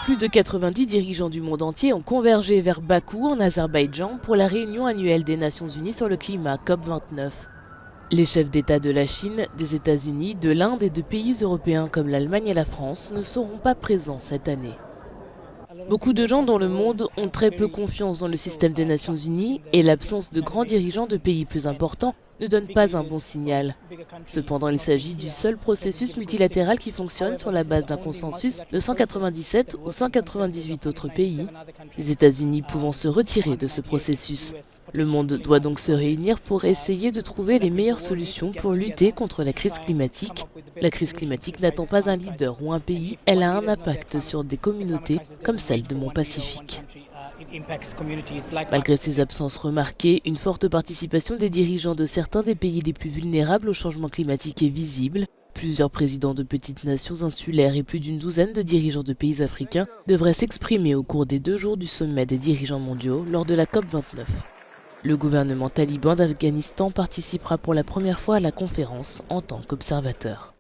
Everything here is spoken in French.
Plus de 90 dirigeants du monde entier ont convergé vers Bakou, en Azerbaïdjan, pour la réunion annuelle des Nations Unies sur le climat COP29. Les chefs d'État de la Chine, des États-Unis, de l'Inde et de pays européens comme l'Allemagne et la France ne seront pas présents cette année. Beaucoup de gens dans le monde ont très peu confiance dans le système des Nations Unies et l'absence de grands dirigeants de pays plus importants ne donne pas un bon signal. Cependant, il s'agit du seul processus multilatéral qui fonctionne sur la base d'un consensus de 197 ou 198 autres pays, les États-Unis pouvant se retirer de ce processus. Le monde doit donc se réunir pour essayer de trouver les meilleures solutions pour lutter contre la crise climatique. La crise climatique n'attend pas un leader ou un pays, elle a un impact sur des communautés comme celle de Mont-Pacifique. Malgré ces absences remarquées, une forte participation des dirigeants de certains des pays les plus vulnérables au changement climatique est visible. Plusieurs présidents de petites nations insulaires et plus d'une douzaine de dirigeants de pays africains devraient s'exprimer au cours des 2 jours du sommet des dirigeants mondiaux lors de la COP29. Le gouvernement taliban d'Afghanistan participera pour la première fois à la conférence en tant qu'observateur.